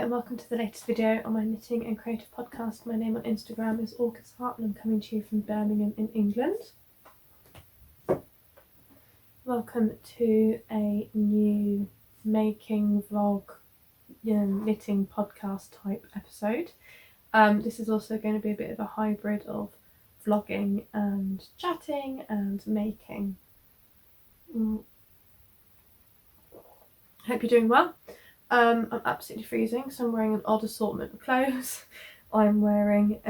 and welcome to the latest video on my knitting and creative podcast. My name on Instagram is Orchid's Heart and I'm coming to you from Birmingham in England. Welcome to a new making vlog, knitting podcast type episode. This is also going to be a bit of a hybrid of vlogging and chatting and making. Hope you're doing well. I'm absolutely freezing, so I'm wearing an odd assortment of clothes. I'm wearing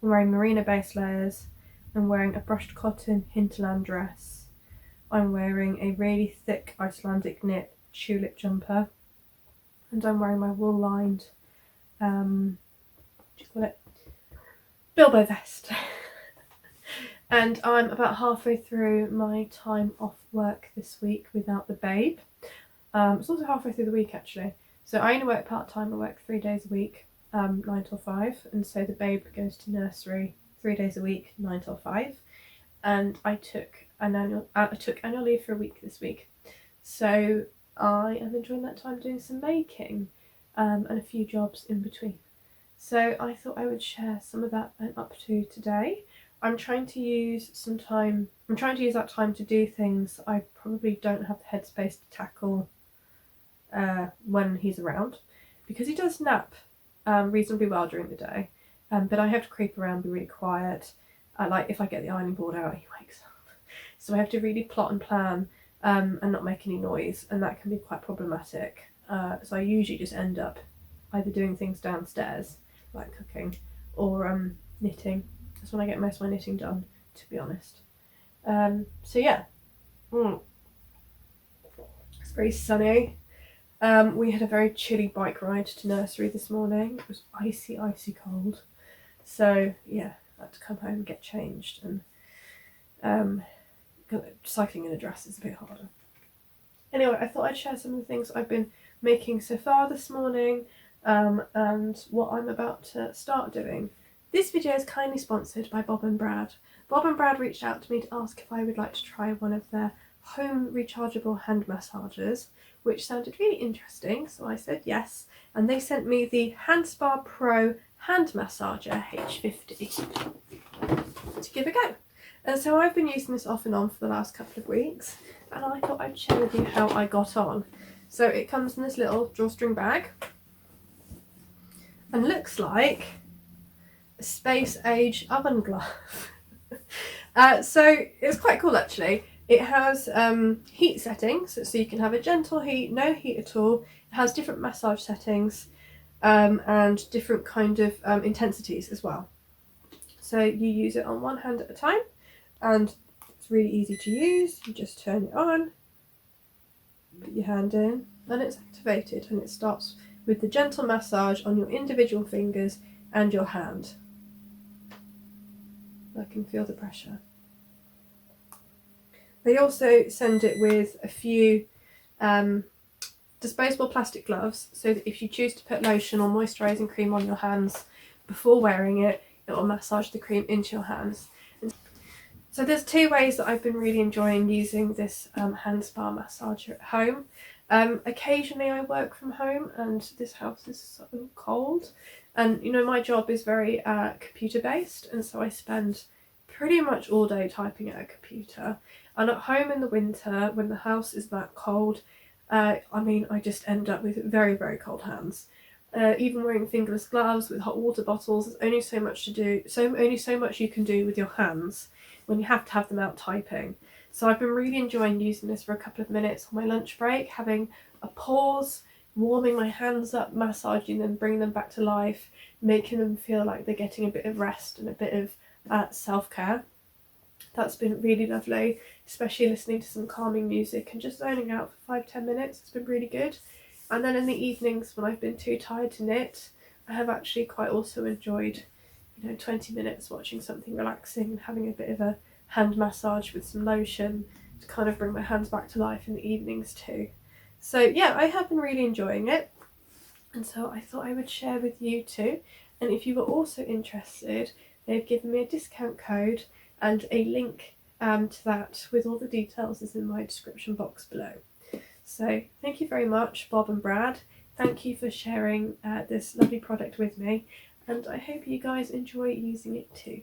merino base layers. I'm wearing a brushed cotton Hinterland dress. I'm wearing a really thick Icelandic knit tulip jumper, and I'm wearing my wool lined Bilbo Vest. And I'm about halfway through my time off work this week without the babe. It's also halfway through the week actually. So I only work part-time. I work 3 days a week, 9 till 5, and so the babe goes to nursery 3 days a week, 9 till 5. And I took annual leave for a week this week. So I am enjoying that time doing some making and a few jobs in between. So I thought I would share some of that I'm up to today. I'm trying to use that time to do things I probably don't have the headspace to tackle when he's around, because he does nap reasonably well during the day, but I have to creep around, be really quiet. Like if I get the ironing board out, he wakes up, so I have to really plot and plan and not make any noise, and that can be quite problematic. So I usually just end up either doing things downstairs like cooking or knitting. That's when I get most of my knitting done, to be honest. So yeah, it's very sunny. We had a very chilly bike ride to nursery this morning. It was icy cold. So yeah, I had to come home and get changed, and cycling in a dress is a bit harder. Anyway, I thought I'd share some of the things I've been making so far this morning, and what I'm about to start doing. This video is kindly sponsored by Bob and Brad. Bob and Brad reached out to me to ask if I would like to try one of their home rechargeable hand massagers, which sounded really interesting, so I said yes, and they sent me the HandSpa Pro hand massager H50 to give a go. And so I've been using this off and on for the last couple of weeks, and I thought I'd share with you how I got on. So it comes in this little drawstring bag and looks like a space age oven glove. So it's quite cool actually. It has heat settings, so you can have a gentle heat, no heat at all. It has different massage settings and different kind of intensities as well. So you use it on one hand at a time, and it's really easy to use. You just turn it on, put your hand in, and it's activated, and it starts with the gentle massage on your individual fingers and your hand. I can feel the pressure. They also send it with a few disposable plastic gloves, so that if you choose to put lotion or moisturising cream on your hands before wearing it, it will massage the cream into your hands. So there's 2 ways that I've been really enjoying using this HandSpa massager at home. Occasionally I work from home and this house is so cold, and my job is very computer based, and so I spend pretty much all day typing at a computer. And at home in the winter, when the house is that cold, I just end up with very, very cold hands. Even wearing fingerless gloves with hot water bottles, there's only so much to do, only so much you can do with your hands when you have to have them out typing. So I've been really enjoying using this for a couple of minutes on my lunch break, having a pause, warming my hands up, massaging them, bringing them back to life, making them feel like they're getting a bit of rest and a bit of self-care. That's been really lovely, especially listening to some calming music and just zoning out for 5-10 minutes. It's been really good. And then in the evenings when I've been too tired to knit, I have actually quite also enjoyed 20 minutes watching something relaxing and having a bit of a hand massage with some lotion to kind of bring my hands back to life in the evenings too. So yeah, I have been really enjoying it, and so I thought I would share with you too. And if you were also interested, they've given me a discount code, and a link to that with all the details is in my description box below. So thank you very much, Bob and Brad. thank you for sharing this lovely product with me, and I hope you guys enjoy using it too.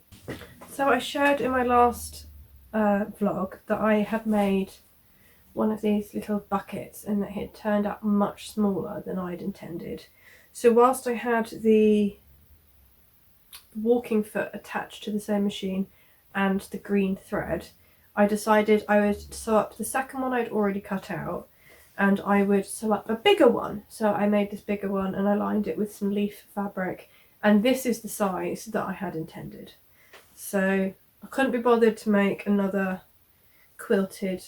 So I shared in my last vlog that I had made one of these little buckets and that it turned out much smaller than I'd intended. So whilst I had the walking foot attached to the sewing machine and the green thread, I decided I would sew up the second one I'd already cut out, and I would sew up a bigger one. So I made this bigger one and I lined it with some leaf fabric, and this is the size that I had intended. So I couldn't be bothered to make another quilted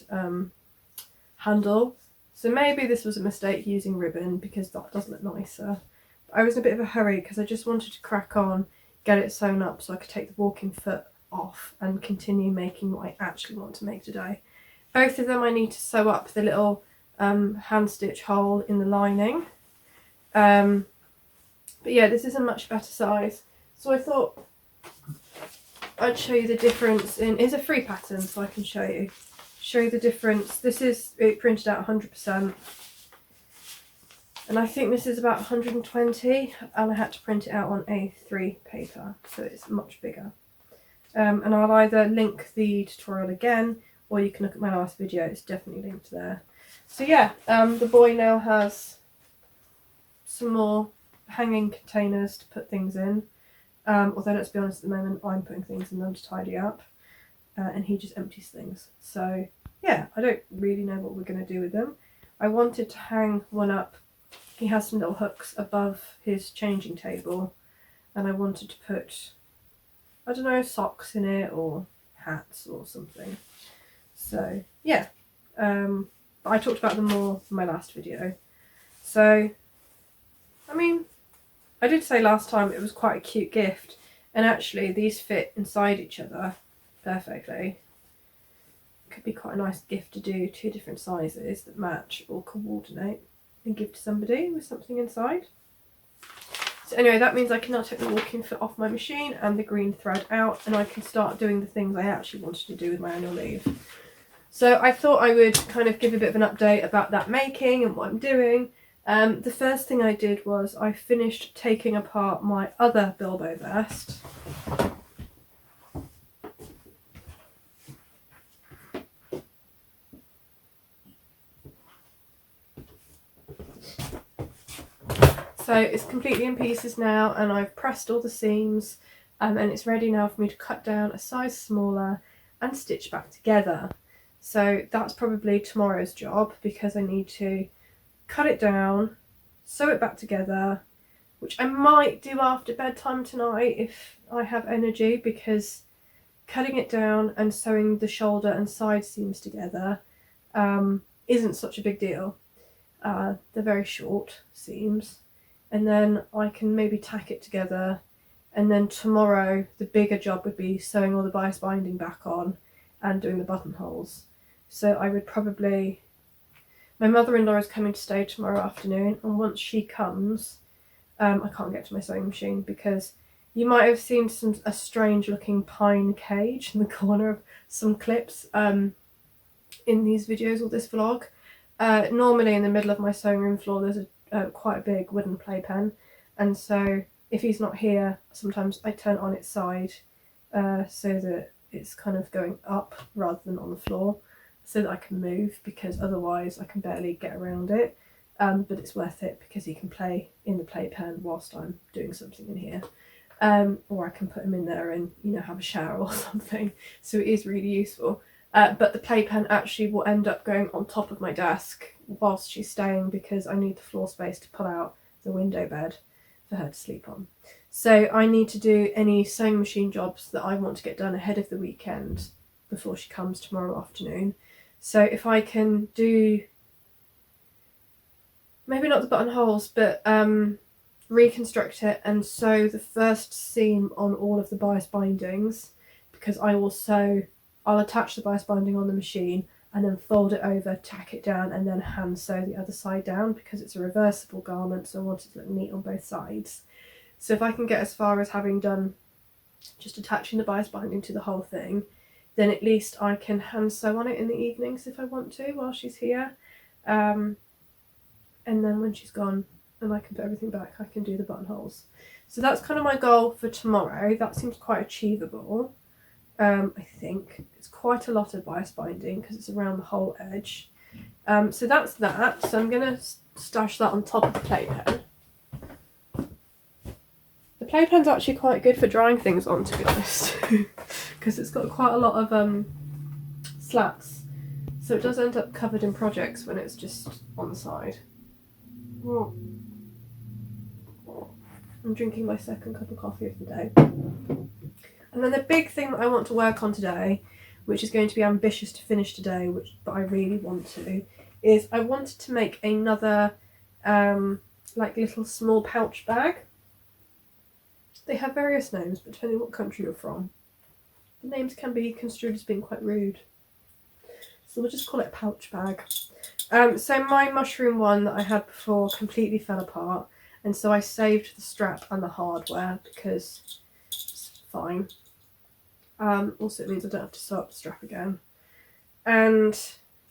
handle, so maybe this was a mistake using ribbon because that does look nicer. But I was in a bit of a hurry because I just wanted to crack on, get it sewn up so I could take the walking foot off and continue making what I actually want to make today. Both of them I need to sew up the little hand stitch hole in the lining. But yeah, this is a much better size, so I thought I'd show you the difference in, it's a free pattern so I can show you the difference. This is it printed out 100%, and I think this is about 120, and I had to print it out on A3 paper, so it's much bigger. And I'll either link the tutorial again, or you can look at my last video, it's definitely linked there. So yeah, the boy now has some more hanging containers to put things in, although let's be honest, at the moment I'm putting things in them to tidy up. And he just empties things. So yeah, I don't really know what we're going to do with them. I wanted to hang one up. He has some little hooks above his changing table, and I wanted to put, I don't know, socks in it or hats or something. So yeah, I talked about them more in my last video. So I mean, I did say last time it was quite a cute gift, and actually these fit inside each other perfectly. Could be quite a nice gift to do, 2 different sizes that match or coordinate and give to somebody with something inside. So anyway, that means I can now take the walking foot off my machine and the green thread out, and I can start doing the things I actually wanted to do with my annual leave. So I thought I would kind of give a bit of an update about that making and what I'm doing. The first thing I did was I finished taking apart my other Bilbo vest. So it's completely in pieces now, and I've pressed all the seams, and it's ready now for me to cut down a size smaller and stitch back together. So that's probably tomorrow's job, because I need to cut it down, sew it back together, which I might do after bedtime tonight if I have energy, because cutting it down and sewing the shoulder and side seams together isn't such a big deal. They're very short seams, and then I can maybe tack it together, and then tomorrow the bigger job would be sewing all the bias binding back on and doing the buttonholes. So I would probably, my mother-in-law is coming to stay tomorrow afternoon, and once she comes, I can't get to my sewing machine, because you might have seen a strange looking pine cage in the corner of some clips in these videos or this vlog. Normally in the middle of my sewing room floor there's quite a big wooden playpen, and so if he's not here sometimes I turn it on its side so that it's kind of going up rather than on the floor, so that I can move, because otherwise I can barely get around it. But it's worth it because he can play in the playpen whilst I'm doing something in here. Or I can put him in there and, you know, have a shower or something. So it is really useful. But the playpen actually will end up going on top of my desk whilst she's staying, because I need the floor space to pull out the window bed for her to sleep on. So I need to do any sewing machine jobs that I want to get done ahead of the weekend before she comes tomorrow afternoon. So if I can do, maybe not the buttonholes, but reconstruct it and sew the first seam on all of the bias bindings, because I'll attach the bias binding on the machine and then fold it over, tack it down, and then hand sew the other side down, because it's a reversible garment, so I want it to look neat on both sides. So if I can get as far as having done just attaching the bias binding to the whole thing, then at least I can hand sew on it in the evenings if I want to while she's here. And then when she's gone, and I can put everything back. I can do the buttonholes. So that's kind of my goal for tomorrow. That seems quite achievable. I think it's quite a lot of bias binding because it's around the whole edge. So that's that. So I'm going to stash that on top of the playpen. The playpen's actually quite good for drying things on, to be honest, because it's got quite a lot of slats. So it does end up covered in projects when it's just on the side. I'm drinking my second cup of coffee of the day. And then the big thing that I want to work on today, which is going to be ambitious to finish today, but I really want to, is I wanted to make another like little small pouch bag. They have various names, but depending on what country you're from, the names can be construed as being quite rude. So we'll just call it a pouch bag. So my mushroom one that I had before completely fell apart, and so I saved the strap and the hardware because it's fine. Also it means I don't have to sew up the strap again. And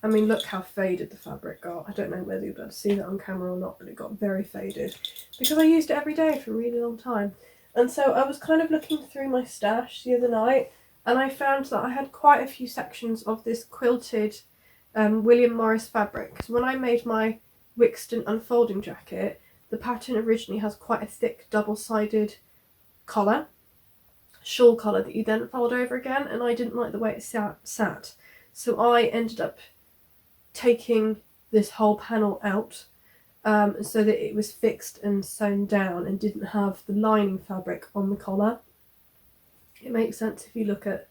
I mean, look how faded the fabric got. I don't know whether you'll be able to see that on camera or not, but it got very faded because I used it every day for a really long time. And so I was kind of looking through my stash the other night, and I found that I had quite a few sections of this quilted William Morris fabric. Because when I made my WIksten unfolding jacket, the pattern originally has quite a thick double-sided collar, shawl collar that you then fold over again, and I didn't like the way it sat. So I ended up taking this whole panel out so that it was fixed and sewn down and didn't have the lining fabric on the collar. It makes sense if you look at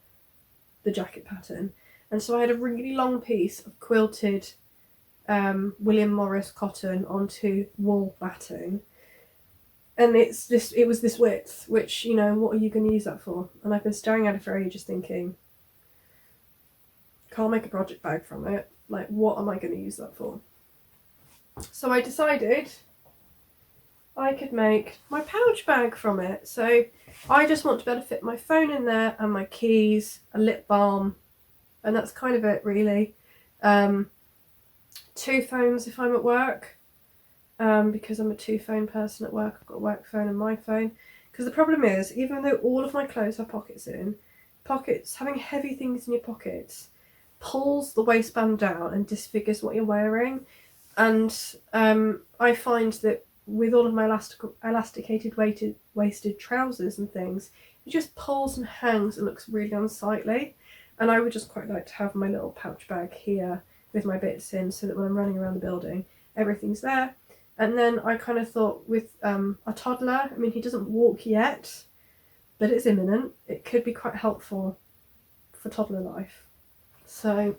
the jacket pattern. And so I had a really long piece of quilted William Morris cotton onto wool batting, and it was this width, which, you know, what are you going to use that for? And I've been staring at it for ages thinking, can't make a project bag from it, like what am I going to use that for? So I decided I could make my pouch bag from it. So I just want to be able to fit my phone in there and my keys, a lip balm, and that's kind of it really. 2 phones if I'm at work, because I'm a 2-phone person at work. I've got a work phone and my phone. Because the problem is, even though all of my clothes have pockets in, having heavy things in your pockets pulls the waistband down and disfigures what you're wearing. And I find that with all of my elasticated waisted trousers and things, it just pulls and hangs and looks really unsightly. And I would just quite like to have my little pouch bag here with my bits in, so that when I'm running around the building, everything's there. And then I kind of thought with a toddler, I mean, he doesn't walk yet, but it's imminent. It could be quite helpful for toddler life. So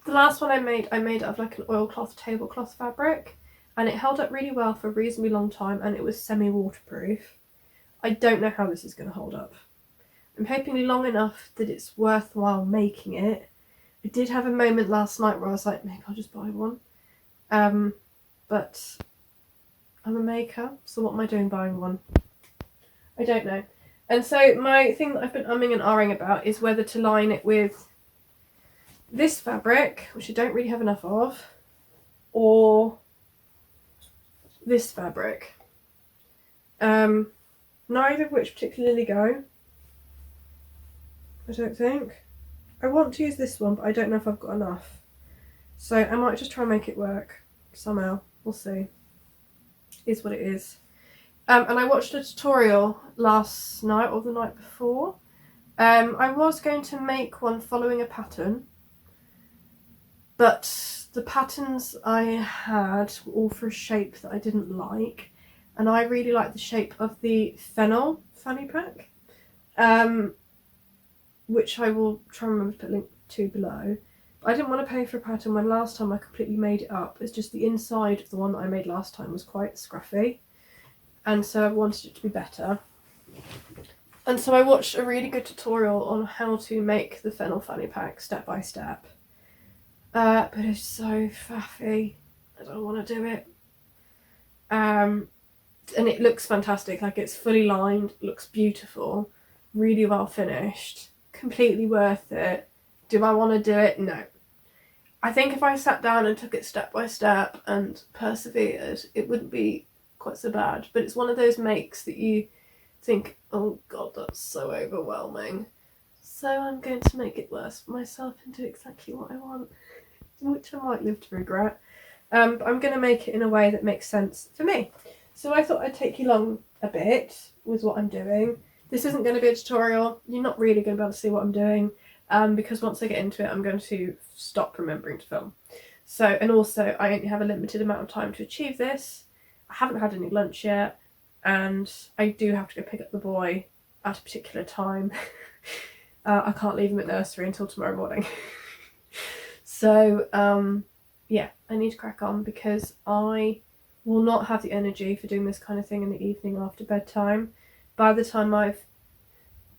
the last one I made out of like an oilcloth tablecloth fabric, and it held up really well for a reasonably long time, and it was semi-waterproof. I don't know how this is going to hold up. I'm hoping long enough that it's worthwhile making it. I did have a moment last night where I was like, maybe I'll just buy one. But I'm a maker, so what am I doing buying one? I don't know. And so my thing that I've been umming and ahhing about is whether to line it with this fabric, which I don't really have enough of, or this fabric. Neither of which particularly go, I don't think. I want to use this one, but I don't know if I've got enough. So I might just try and make it work somehow. We'll see. Is what it is. And I watched a tutorial last night or the night before. I was going to make one following a pattern, but the patterns I had were all for a shape that I didn't like, and I really like the shape of the fennel fanny pack, which I will try and remember to put a link to below. But I didn't want to pay for a pattern when last time I completely made it up. It's just the inside of the one that I made last time was quite scruffy, and so I wanted it to be better. And so I watched a really good tutorial on how to make the fennel fanny pack step by step. But it's so faffy. I don't want to do it. And it looks fantastic. Like, it's fully lined, looks beautiful, really well finished, completely worth it. Do I want to do it? No. I think if I sat down and took it step by step and persevered, it wouldn't be quite so bad. But it's one of those makes that you think, oh god, that's so overwhelming. So I'm going to make it worse for myself and do exactly what I want, which I might live to regret. But I'm going to make it in a way that makes sense for me. So I thought I'd take you along a bit with what I'm doing. This isn't going to be a tutorial. You're not really going to be able to see what I'm doing, because once I get into it, I'm going to stop remembering to film. So, and also I only have a limited amount of time to achieve this. I haven't had any lunch yet, and I do have to go pick up the boy at a particular time. I can't leave him at nursery until tomorrow morning. So, yeah, I need to crack on because I will not have the energy for doing this kind of thing in the evening after bedtime. By the time I've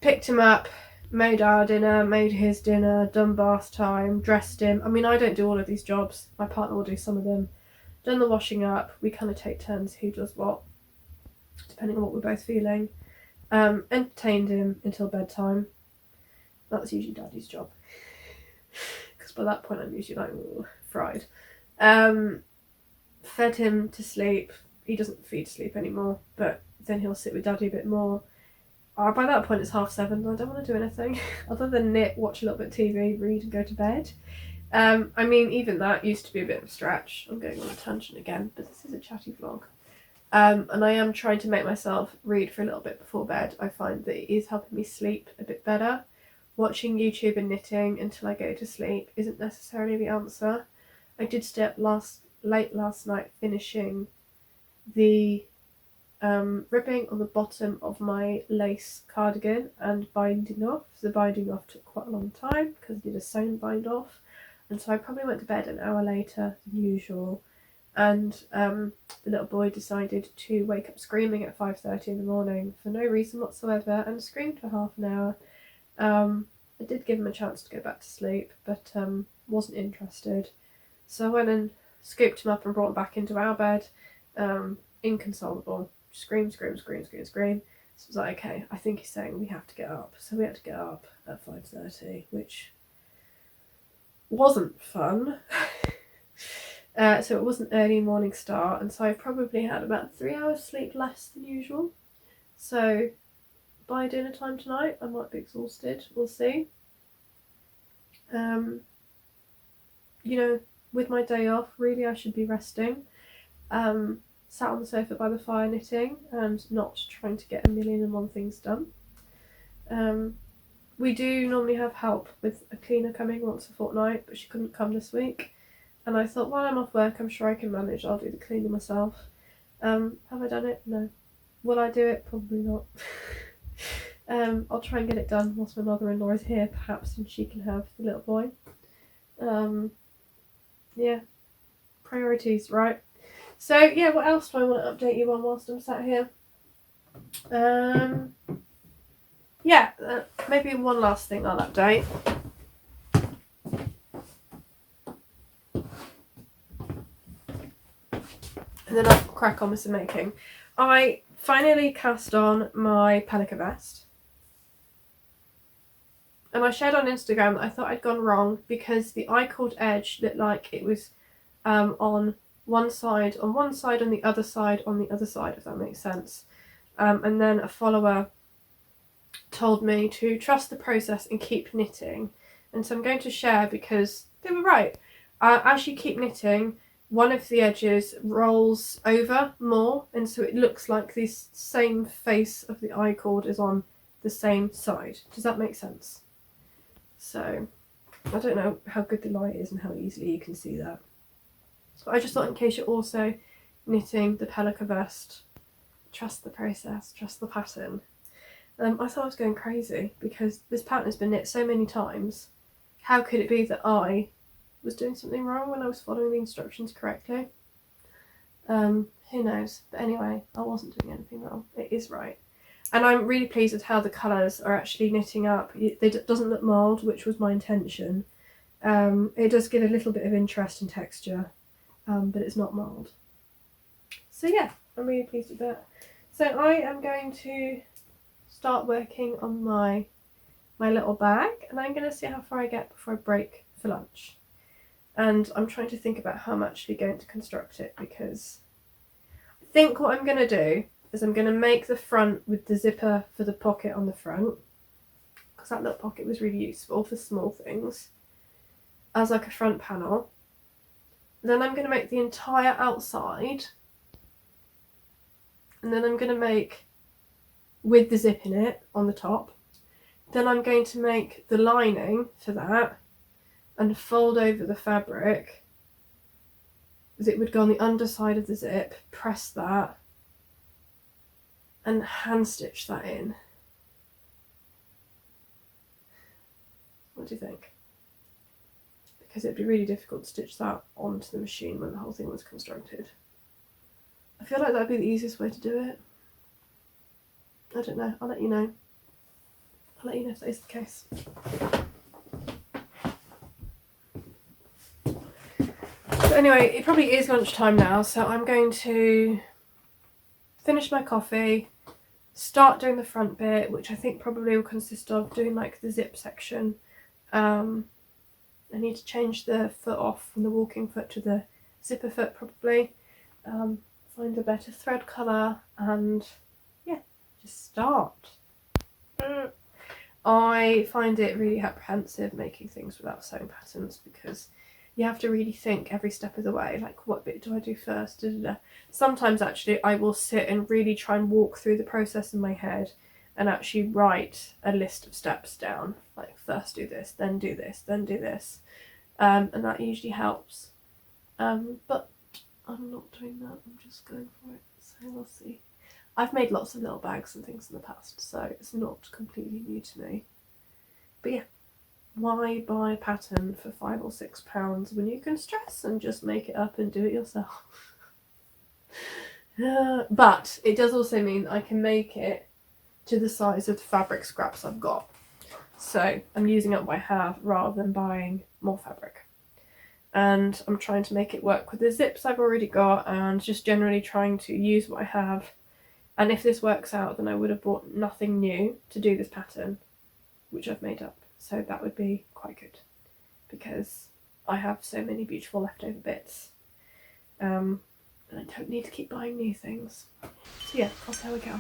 picked him up, made our dinner, made his dinner, done bath time, dressed him. I mean, I don't do all of these jobs. My partner will do some of them. Done the washing up. We kind of take turns who does what, depending on what we're both feeling. Entertained him until bedtime. That's usually Daddy's job. Because by that point I'm usually like, ooh, fried. Fed him to sleep. He doesn't feed to sleep anymore, but then he'll sit with Daddy a bit more. By that point it's 7:30. I don't want to do anything other than knit, watch a little bit of TV, read and go to bed. I mean, even that used to be a bit of a stretch. I'm going on a tangent again, but this is a chatty vlog. And I am trying to make myself read for a little bit before bed. I find that it is helping me sleep a bit better. Watching YouTube and knitting until I go to sleep isn't necessarily the answer. I did stay up late last night finishing the ribbing on the bottom of my lace cardigan and binding off. The binding off took quite a long time because I did a sewn bind off, and so I probably went to bed an hour later than usual. And the little boy decided to wake up screaming at 5:30 in the morning for no reason whatsoever and screamed for half an hour. I did give him a chance to go back to sleep, but wasn't interested. So I went and scooped him up and brought him back into our bed. Inconsolable. Scream, scream, scream, scream, scream. So I was like, okay, I think he's saying we have to get up. So we had to get up at 5:30, which wasn't fun. So it was an early morning start, and so I probably had about 3 hours sleep less than usual. So by dinner time tonight, I might be exhausted. We'll see. You know, with my day off, really I should be resting. Sat on the sofa by the fire knitting and not trying to get a million and one things done. We do normally have help with a cleaner coming once a fortnight, but she couldn't come this week. And I thought, while I'm off work, I'm sure I can manage. I'll do the cleaning myself. Have I done it? No. Will I do it? Probably not. I'll try and get it done whilst my mother-in-law is here, perhaps, and she can have the little boy. Yeah. Priorities, right? So, yeah, what else do I want to update you on whilst I'm sat here? Yeah, maybe one last thing I'll update. And then I'll crack on with some making. I finally cast on my Pelica vest. And I shared on Instagram that I thought I'd gone wrong because the I-cord edge looked like it was on one side, on the other side, on the other side, if that makes sense. And then a follower told me to trust the process and keep knitting. And so I'm going to share because they were right. As you keep knitting, one of the edges rolls over more, and so it looks like this same face of the I-cord is on the same side. Does that make sense? So I don't know how good the light is and how easily you can see that. So I just thought, in case you're also knitting the Pelica vest, trust the process, trust the pattern. I thought I was going crazy because this pattern has been knit so many times. How could it be that I was doing something wrong when I was following the instructions correctly? Who knows? But anyway, I wasn't doing anything wrong. It is right. And I'm really pleased with how the colours are actually knitting up. It doesn't look marled, which was my intention. It does give a little bit of interest and texture, but it's not marled. So yeah, I'm really pleased with that. So I am going to start working on my little bag, and I'm going to see how far I get before I break for lunch. and I'm trying to think about how I'm actually going to construct it, because I think what I'm going to do is I'm going to make the front with the zipper for the pocket on the front, because that little pocket was really useful for small things, as like a front panel. Then I'm going to make the entire outside, and then I'm going to make with the zip in it on the top. Then I'm going to make the lining for that and fold over the fabric. It would go on the underside of the zip, press that, and hand stitch that in. What do you think? Because it'd be really difficult to stitch that onto the machine when the whole thing was constructed. I feel like that'd be the easiest way to do it. I don't know, I'll let you know. I'll let you know if that is the case. So anyway, it probably is lunchtime now, so I'm going to finish my coffee, start doing the front bit, which I think probably will consist of doing like the zip section. I need to change the foot off from the walking foot to the zipper foot probably. Find a better thread colour and yeah, just start. I find it really apprehensive making things without sewing patterns, because you have to really think every step of the way, like what bit do I do first? Da, da, da. Sometimes actually I will sit and really try and walk through the process in my head and actually write a list of steps down, like first do this, then do this, then do this, and that usually helps. But I'm not doing that, I'm just going for it, so we'll see. I've made lots of little bags and things in the past, so it's not completely new to me. But yeah, why buy a pattern for £5 or £6 when you can stress and just make it up and do it yourself? But it does also mean I can make it to the size of the fabric scraps I've got. So I'm using up what I have rather than buying more fabric. And I'm trying to make it work with the zips I've already got, and just generally trying to use what I have. And if this works out, then I would have bought nothing new to do this pattern, which I've made up. So that would be quite good, because I have so many beautiful leftover bits. And I don't need to keep buying new things. So yeah, that's how we go.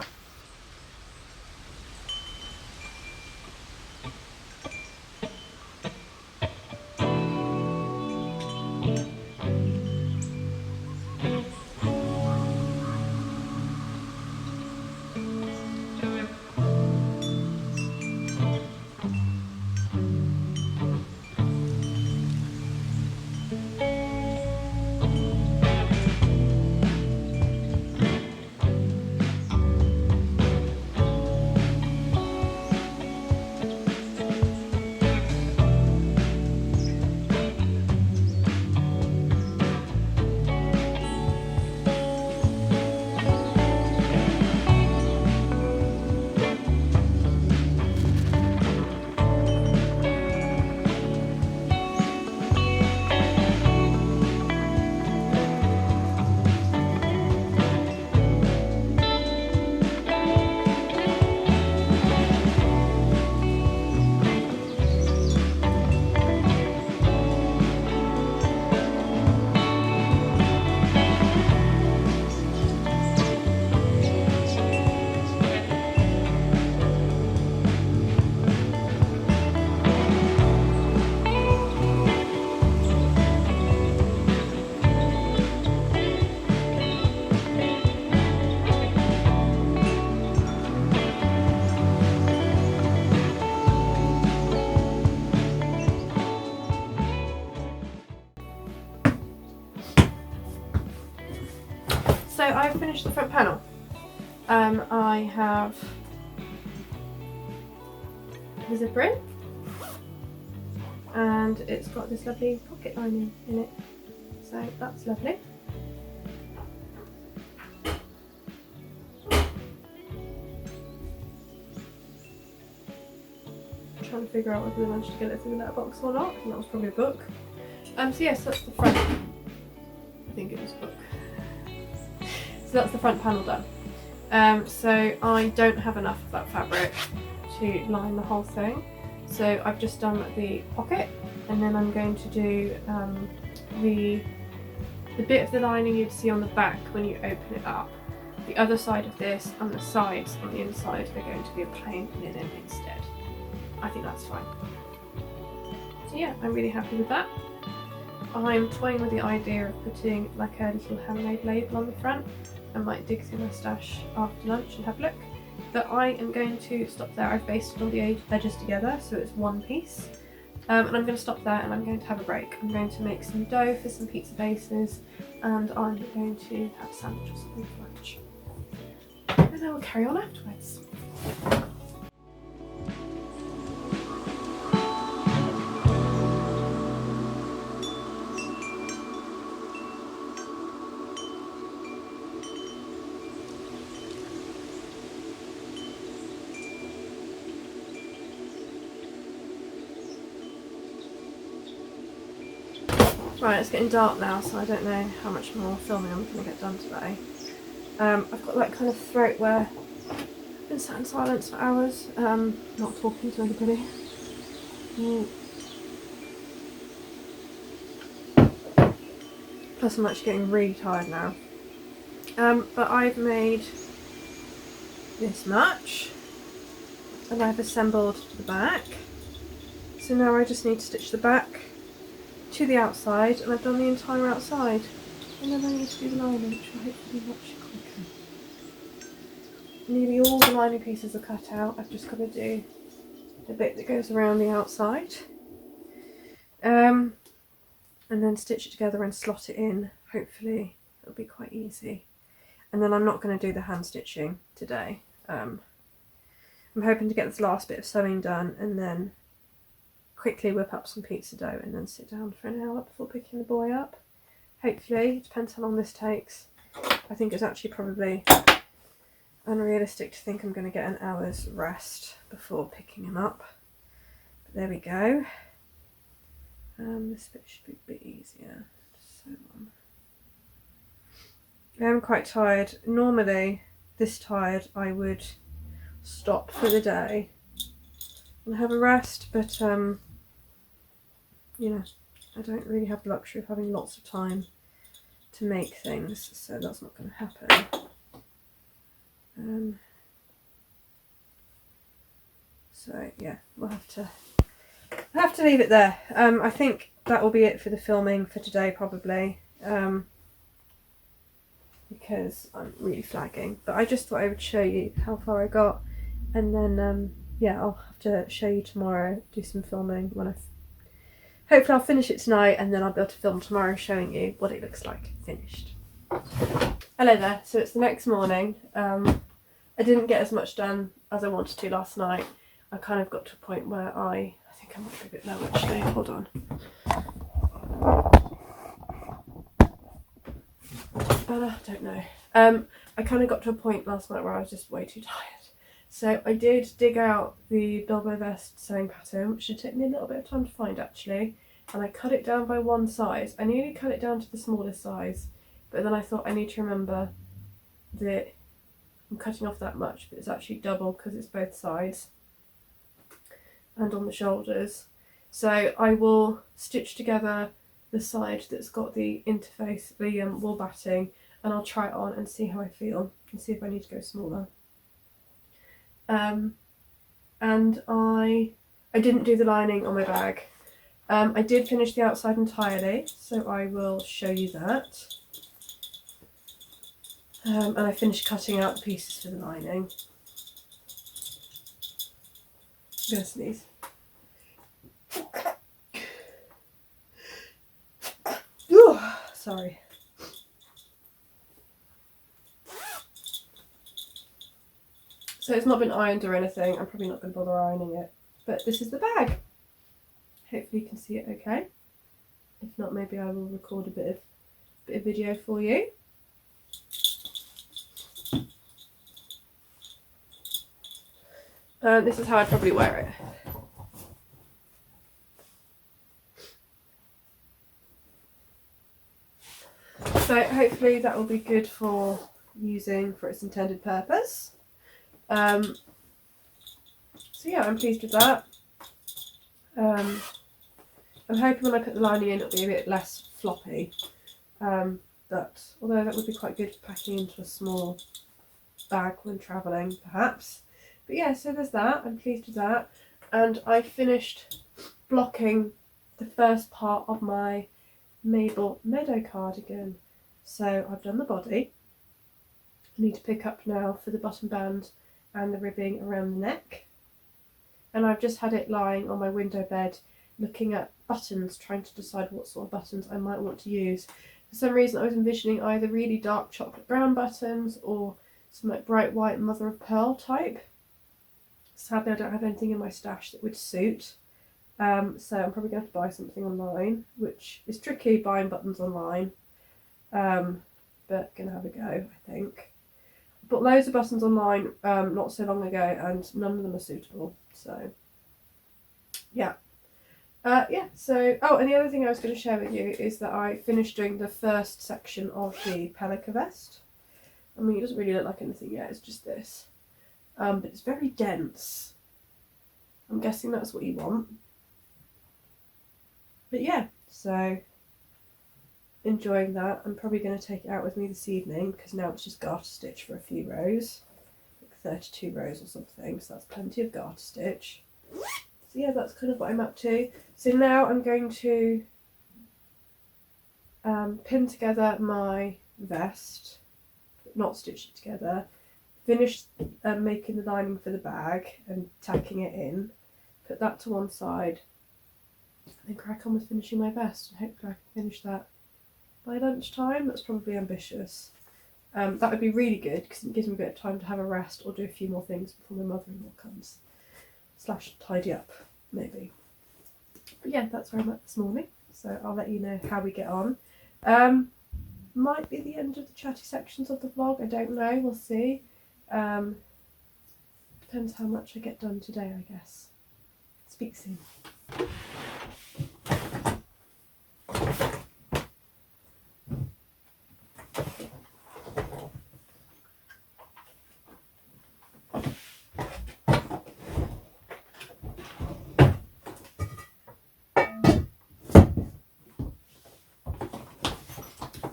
So I've finished the front panel. I have the zipper in, and it's got this lovely pocket lining in it, so that's lovely. I'm trying to figure out whether we managed to get it through the letterbox or not, and that was probably a book. So yes, that's the front. I think it was a book. So that's the front panel done. So I don't have enough of that fabric to line the whole thing, so I've just done the pocket and then I'm going to do the bit of the lining you'd see on the back when you open it up. The other side of this and the sides on the inside are going to be a plain linen instead. I think that's fine. So yeah, I'm really happy with that. I'm toying with the idea of putting like a little handmade label on the front. I might dig through my stash after lunch and have a look. But I am going to stop there. I've basted all the edges together so it's one piece. And I'm going to stop there and I'm going to have a break. I'm going to make some dough for some pizza bases and I'm going to have a sandwich or something for lunch. And then we'll carry on afterwards. Right, it's getting dark now, so I don't know how much more filming I'm going to get done today. I've got that kind of throat where I've been sat in silence for hours, not talking to anybody. Plus I'm actually getting really tired now. But I've made this much, and I've assembled the back. So now I just need to stitch the back to the outside, and I've done the entire outside, and then I need to do the lining, which will hopefully be much quicker. Nearly all the lining pieces are cut out. I've just got to do the bit that goes around the outside, and then stitch it together and slot it in. Hopefully it'll be quite easy. And then I'm not going to do the hand stitching today. I'm hoping to get this last bit of sewing done and then quickly whip up some pizza dough and then sit down for an hour before picking the boy up. Hopefully, it depends how long this takes. I think it's actually probably unrealistic to think I'm going to get an hour's rest before picking him up. But there we go. This bit should be a bit easier to sew on. I am quite tired. Normally, this tired, I would stop for the day and have a rest, but you know, I don't really have the luxury of having lots of time to make things, so that's not going to happen. So yeah, we'll have to leave it there. I think that will be it for the filming for today, probably, because I'm really flagging. But I just thought I would show you how far I got, and then yeah, I'll have to show you tomorrow, do some filming when hopefully I'll finish it tonight, and then I'll be able to film tomorrow showing you what it looks like finished. Hello there, so it's the next morning. I didn't get as much done as I wanted to last night. I kind of got to a point where I think I might be a bit low actually, hold on. I don't know. I kind of got to a point last night where I was just way too tired. So I did dig out the Bilbo Vest sewing pattern, which should take me a little bit of time to find actually, and I cut it down by one size. I nearly cut it down to the smallest size, but then I thought I need to remember that I'm cutting off that much, but it's actually double because it's both sides and on the shoulders. So I will stitch together the side that's got the interface, the wool batting, and I'll try it on and see how I feel and see if I need to go smaller. And I didn't do the lining on my bag. I did finish the outside entirely, so I will show you that. And I finished cutting out the pieces for the lining. I'm gonna sneeze. Ooh, sorry. So it's not been ironed or anything. I'm probably not going to bother ironing it. But this is the bag. Hopefully you can see it okay. If not, maybe I will record a bit of video for you. This is how I'd probably wear it. So hopefully that will be good for using for its intended purpose. So yeah, I'm pleased with that. I'm hoping when I put the lining in it'll be a bit less floppy. Although that would be quite good packing into a small bag when travelling, perhaps. But yeah, so there's that. I'm pleased with that. And I finished blocking the first part of my Mabel Meadow cardigan. So I've done the body. I need to pick up now for the button band and the ribbing around the neck. And I've just had it lying on my window bed looking at buttons, trying to decide what sort of buttons I might want to use. For some reason I was envisioning either really dark chocolate brown buttons or some like bright white mother of pearl type. Sadly I don't have anything in my stash that would suit. So I'm probably going to have to buy something online, which is tricky buying buttons online. But gonna have a go, I think. Bought loads of buttons online not so long ago and none of them are suitable, so yeah. So and the other thing I was going to share with you is that I finished doing the first section of the Pelica vest. I mean, it doesn't really look like anything yet, it's just this, but it's very dense. I'm guessing that's what you want, but yeah, so enjoying that. I'm probably going to take it out with me this evening because now it's just garter stitch for a few rows, like 32 rows or something, so that's plenty of garter stitch. So yeah, that's kind of what I'm up to. So now I'm going to pin together my vest, not stitch it together, finish making the lining for the bag and tacking it in, put that to one side, and then crack on with finishing my vest, and hopefully I can finish that by lunchtime. That's probably ambitious. That would be really good because it gives me a bit of time to have a rest or do a few more things before my mother-in-law comes. / tidy up, maybe. But yeah, that's where I'm at this morning. So I'll let you know how we get on. Might be the end of the chatty sections of the vlog. I don't know. We'll see. Depends how much I get done today, I guess. Speak soon.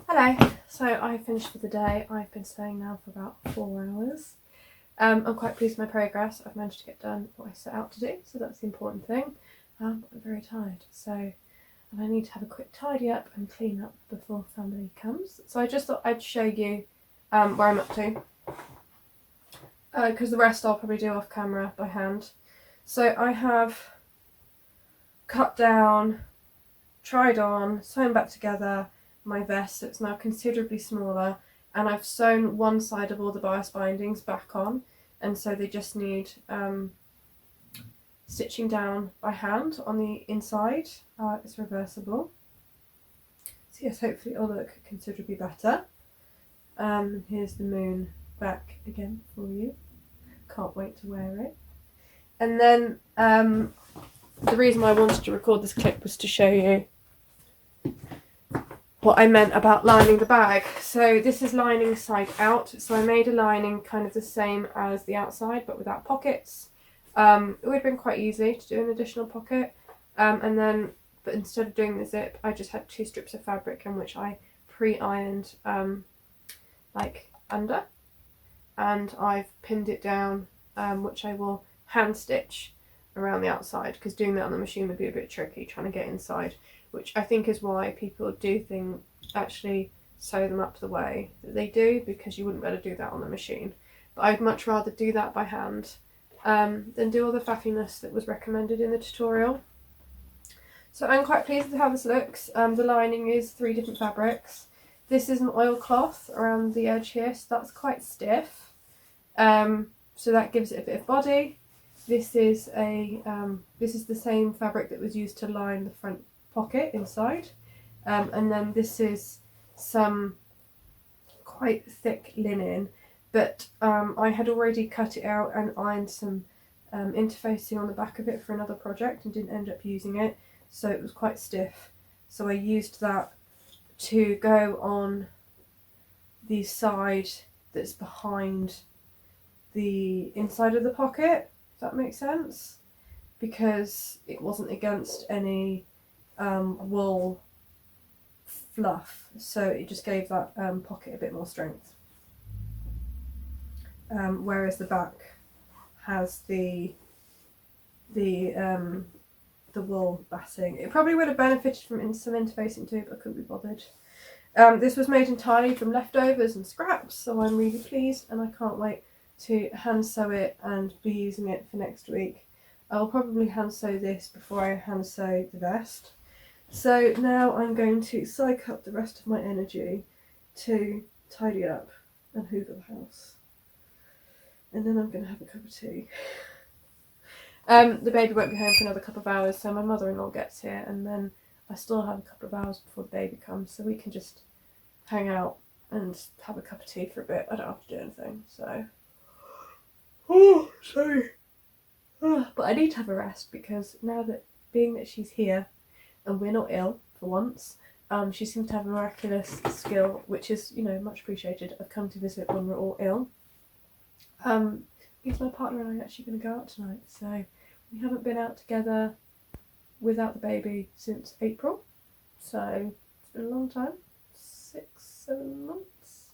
Hello, so I finished for the day. I've been staying now for about 4 hours. I'm quite pleased with my progress. I've managed to get done what I set out to do, so that's the important thing. I'm very tired, and I need to have a quick tidy up and clean up before family comes. So I just thought I'd show you where I'm up to, because the rest I'll probably do off camera by hand. So I have cut down, tried on, sewn back together my vest, so it's now considerably smaller, and I've sewn one side of all the bias bindings back on, and so they just need stitching down by hand on the inside. It's reversible, so yes, hopefully it'll look considerably better. Here's the moon back again for you. Can't wait to wear it. And then the reason why I wanted to record this clip was to show you what I meant about lining the bag. So this is lining side out, so I made a lining kind of the same as the outside but without pockets. It would have been quite easy to do an additional pocket, but instead of doing the zip I just had 2 strips of fabric in which I pre-ironed like under, and I've pinned it down, which I will hand stitch around the outside because doing that on the machine would be a bit tricky trying to get inside, which I think is why people actually sew them up the way that they do, because you wouldn't be able to do that on the machine. But I'd much rather do that by hand than do all the faffiness that was recommended in the tutorial. So I'm quite pleased with how this looks. The lining is 3 different fabrics. This is an oilcloth around the edge here, so that's quite stiff. So that gives it a bit of body. This is the same fabric that was used to line the front pocket inside, and then this is some quite thick linen, but I had already cut it out and ironed some interfacing on the back of it for another project and didn't end up using it, so it was quite stiff, so I used that to go on the side that's behind the inside of the pocket, if that makes sense, because it wasn't against any wool fluff, so it just gave that pocket a bit more strength. Whereas the back has the wool batting. It probably would have benefited from some interfacing too, but I couldn't be bothered. This was made entirely from leftovers and scraps, so I'm really pleased, and I can't wait to hand sew it and be using it for next week. I'll probably hand sew this before I hand sew the vest. So now I'm going to psych up the rest of my energy to tidy up and hoover the house. And then I'm going to have a cup of tea. The baby won't be home for another couple of hours, so my mother-in-law gets here, and then I still have a couple of hours before the baby comes, so we can just hang out and have a cup of tea for a bit. I don't have to do anything, so... Oh, sorry. But I need to have a rest, because now that, being that she's here and we're not ill for once, she seems to have a miraculous skill, which is, you know, much appreciated, of coming to visit when we're all ill. Because my partner and I are actually going to go out tonight, so we haven't been out together without the baby since April, so it's been a long time, 6-7 months.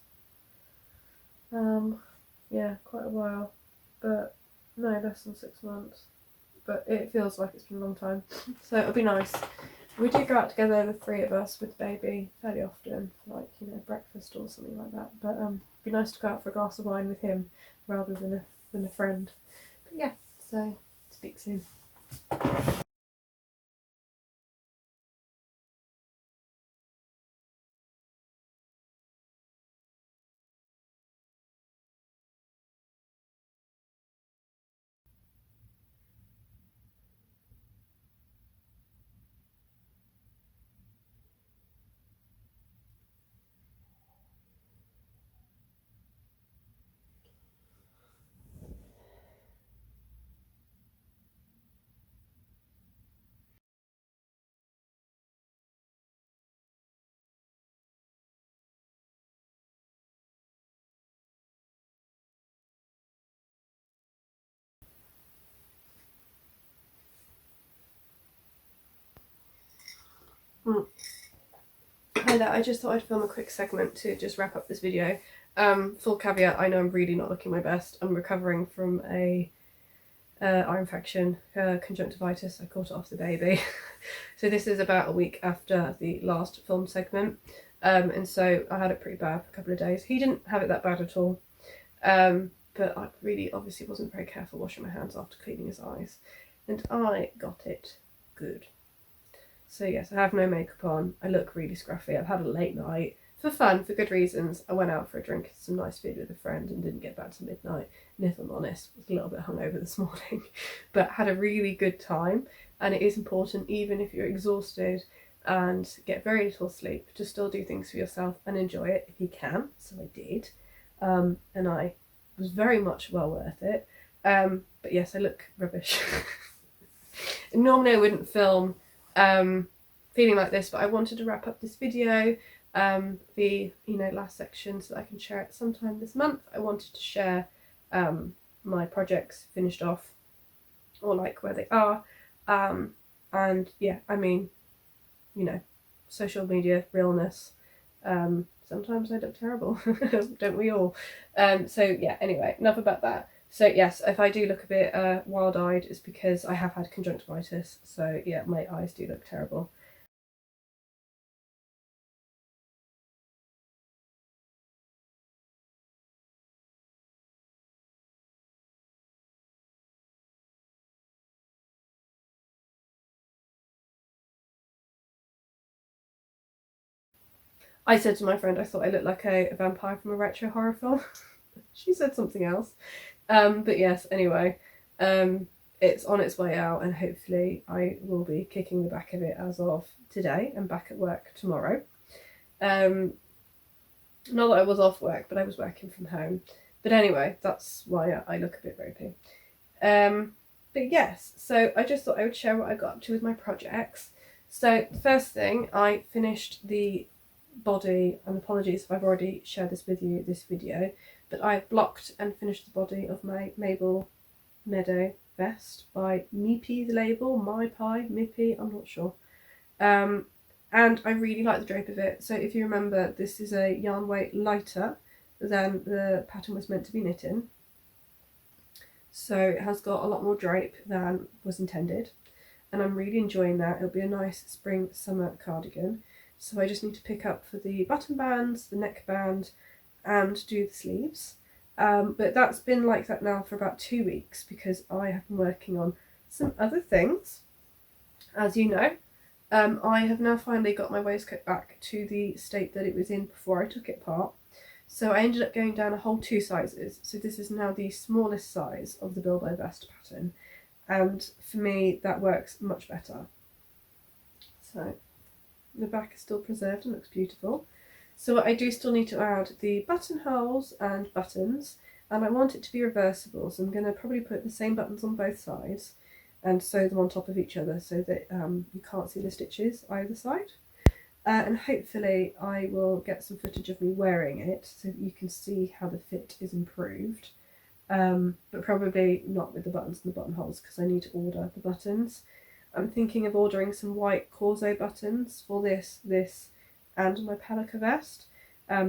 Yeah, quite a while, but no, less than 6 months, but it feels like it's been a long time, so it'll be nice. We do go out together, the three of us, with the baby fairly often, for like, you know, breakfast or something like that, but it'd be nice to go out for a glass of wine with him rather than a friend. But yeah, so speak soon. Hi there, I just thought I'd film a quick segment to just wrap up this video. Full caveat, I know I'm really not looking my best. I'm recovering from a eye infection, conjunctivitis. I caught it off the baby. So this is about a week after the last film segment. And so I had it pretty bad for a couple of days. He didn't have it that bad at all. But I really obviously wasn't very careful washing my hands after cleaning his eyes. And I got it good. So yes, I have no makeup on. I look really scruffy. I've had a late night. For fun, for good reasons. I went out for a drink and some nice food with a friend and didn't get back till midnight. And if I'm honest, was a little bit hungover this morning. But had a really good time. And it is important, even if you're exhausted and get very little sleep, to still do things for yourself and enjoy it if you can. So I did. And I was very much well worth it. But yes, I look rubbish. Normally I wouldn't film feeling like this, but I wanted to wrap up this video, the last section, so that I can share it sometime this month. I wanted to share my projects finished off, or like where they are, and yeah, I mean, you know, social media realness. Sometimes I look terrible, don't we all? So yeah, anyway, enough about that. So yes, if I do look a bit wild-eyed, it's because I have had conjunctivitis. So yeah, my eyes do look terrible. I said to my friend I thought I looked like a vampire from a retro horror film. She said something else. But yes, anyway, it's on its way out, and hopefully I will be kicking the back of it as of today and back at work tomorrow. Not that I was off work, but I was working from home. But anyway, that's why I look a bit ropey. But yes, so I just thought I would share what I got up to with my projects. So the first thing, I finished the body, and apologies if I've already shared this with you this video, but I blocked and finished the body of my Mabel Meadow vest by Mipi, the label, Mipi, I'm not sure. And I really like the drape of it. So if you remember, this is a yarn weight lighter than the pattern was meant to be knit in. So it has got a lot more drape than was intended. And I'm really enjoying that. It'll be a nice spring summer cardigan. So I just need to pick up for the button bands, the neckband, and do the sleeves. But that's been like that now for about 2 weeks because I have been working on some other things. As you know, I have now finally got my waistcoat back to the state that it was in before I took it apart. So I ended up going down a whole 2 sizes. So this is now the smallest size of the Bilbo Vest pattern. And for me, that works much better. So the back is still preserved and looks beautiful. So I do still need to add the buttonholes and buttons, and I want it to be reversible. So I'm going to probably put the same buttons on both sides and sew them on top of each other so that you can't see the stitches either side. And hopefully I will get some footage of me wearing it so that you can see how the fit is improved. But probably not with the buttons and the buttonholes because I need to order the buttons. I'm thinking of ordering some white corso buttons for this and my Pelica vest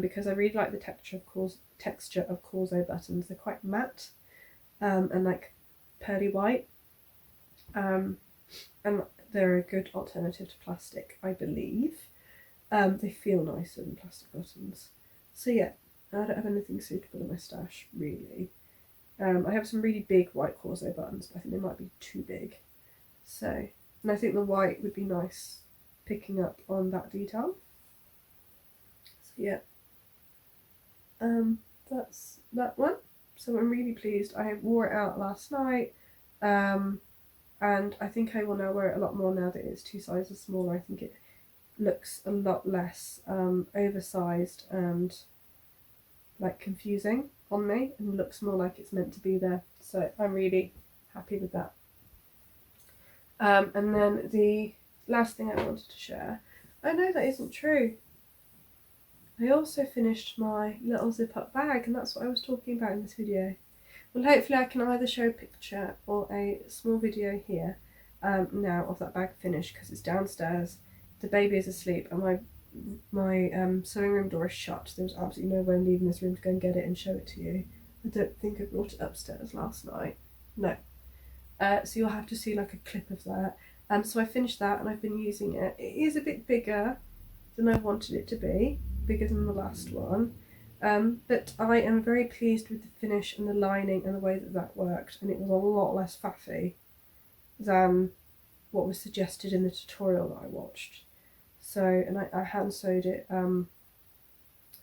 because I really like the texture of corso buttons. They're quite matte and like pearly white, and they're a good alternative to plastic, I believe. They feel nicer than plastic buttons. So yeah, I don't have anything suitable in my stash really. I have some really big white corso buttons, but I think they might be too big. So, and I think the white would be nice picking up on that detail. So yeah, that's that one. So I'm really pleased. I wore it out last night, and I think I will now wear it a lot more now that it's 2 sizes smaller. I think it looks a lot less oversized and like confusing on me and looks more like it's meant to be there. So I'm really happy with that. And then the last thing I wanted to share, oh no, that isn't true. I also finished my little zip up bag, and that's what I was talking about in this video. Well, hopefully I can either show a picture or a small video here now of that bag finished because it's downstairs. The baby is asleep and my sewing room door is shut. There was absolutely no way I'm leaving this room to go and get it and show it to you. I don't think I brought it upstairs last night. No. So you'll have to see like a clip of that. So I finished that and I've been using it. It is a bit bigger than I wanted it to be, bigger than the last one. But I am very pleased with the finish and the lining and the way that worked, and it was a lot less faffy than what was suggested in the tutorial that I watched. So, and I hand sewed it from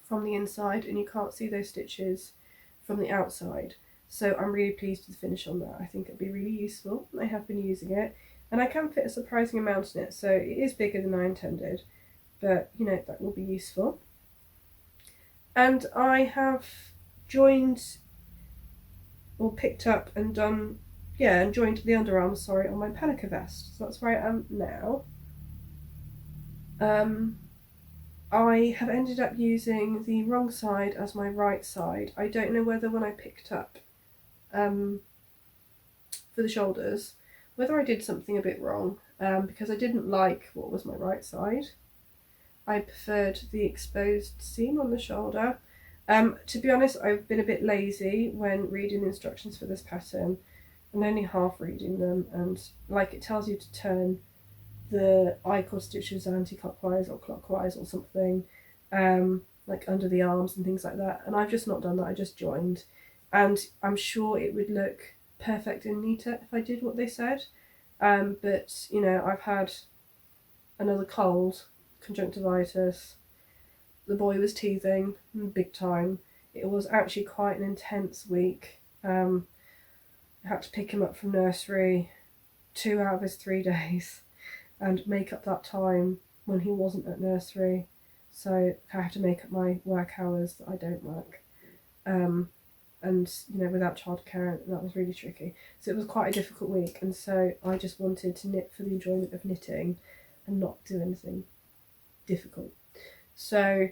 the inside, and you can't see those stitches from the outside. So I'm really pleased with the finish on that. I think it'll be really useful. I have been using it, and I can fit a surprising amount in it, so it is bigger than I intended, but you know, that will be useful. And I have joined, or picked up and done, yeah, and joined the underarm, sorry, on my Pelica vest. So that's where I am now. I have ended up using the wrong side as my right side. I don't know whether when I picked up for the shoulders, whether I did something a bit wrong, because I didn't like what was my right side. I preferred the exposed seam on the shoulder. To be honest, I've been a bit lazy when reading the instructions for this pattern and only half reading them, and like it tells you to turn the I-cord stitches anti-clockwise or clockwise or something, like under the arms and things like that, and I've just not done that. I just joined, and I'm sure it would look perfect and neater if I did what they said, but you know, I've had another cold, conjunctivitis, the boy was teething big time. It was actually quite an intense week. I had to pick him up from nursery 2 out of his 3 days and make up that time when he wasn't at nursery. So I have to make up my work hours that I don't work. And you know, without childcare, that was really tricky. So it was quite a difficult week, and so I just wanted to knit for the enjoyment of knitting and not do anything difficult. So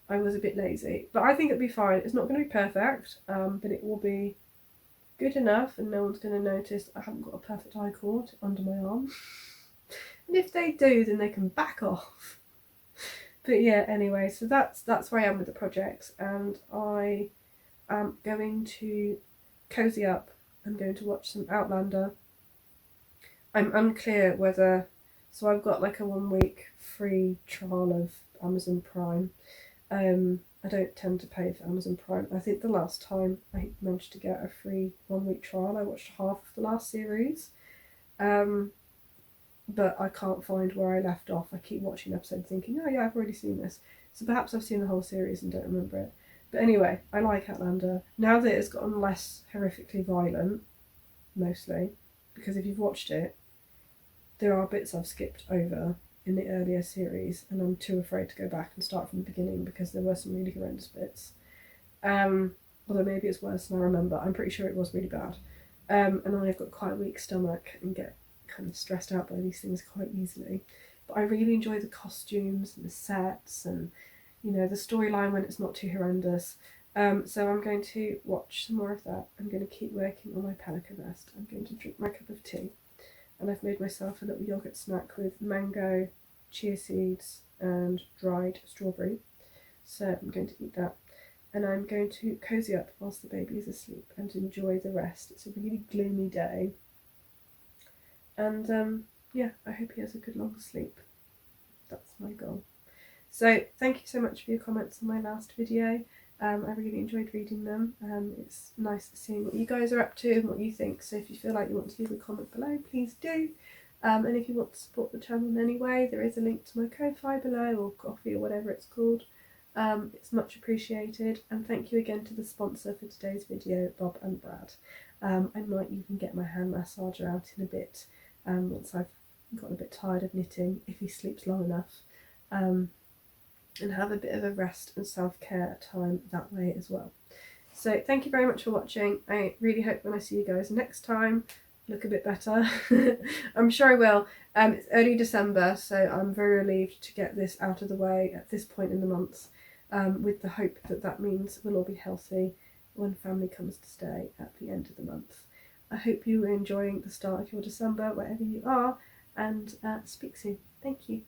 I was a bit lazy, but I think it'll be fine. It's not going to be perfect, but it will be good enough, and no one's going to notice I haven't got a perfect I-cord under my arm. And if they do, then they can back off. But yeah, anyway, so that's where I am with the projects, and I am going to cozy up. I'm going to watch some Outlander. I'm unclear whether, so I've got like a 1 week free trial of Amazon Prime. I don't tend to pay for Amazon Prime. I think the last time I managed to get a free 1 week trial, I watched half of the last series. But I can't find where I left off. I keep watching an episode thinking, oh yeah, I've already seen this. So perhaps I've seen the whole series and don't remember it. But anyway, I like Outlander. Now that it's gotten less horrifically violent, mostly, because if you've watched it, there are bits I've skipped over in the earlier series, and I'm too afraid to go back and start from the beginning because there were some really horrendous bits. Although maybe it's worse than I remember. I'm pretty sure it was really bad. And I've got quite a weak stomach and get kind of stressed out by these things quite easily. But I really enjoy the costumes and the sets and, you know, the storyline when it's not too horrendous. So I'm going to watch some more of that. I'm going to keep working on my Pelica vest. I'm going to drink my cup of tea. And I've made myself a little yogurt snack with mango, chia seeds and dried strawberry. So I'm going to eat that. And I'm going to cozy up whilst the baby is asleep and enjoy the rest. It's a really gloomy day. And yeah, I hope he has a good long sleep. That's my goal. So thank you so much for your comments on my last video. I really enjoyed reading them. It's nice seeing what you guys are up to and what you think. So if you feel like you want to leave a comment below, please do. And if you want to support the channel in any way, there is a link to my kofi below, or coffee, or whatever it's called. It's much appreciated. And thank you again to the sponsor for today's video, Bob and Brad. I might even get my hand massager out in a bit. Once I've gotten a bit tired of knitting, if he sleeps long enough, and have a bit of a rest and self-care time that way as well. So thank you very much for watching. I really hope when I see you guys next time, look a bit better. I'm sure I will. It's early December, so I'm very relieved to get this out of the way at this point in the month, with the hope that that means we'll all be healthy when family comes to stay at the end of the month. I hope you are enjoying the start of your December, wherever you are, and speak soon. Thank you.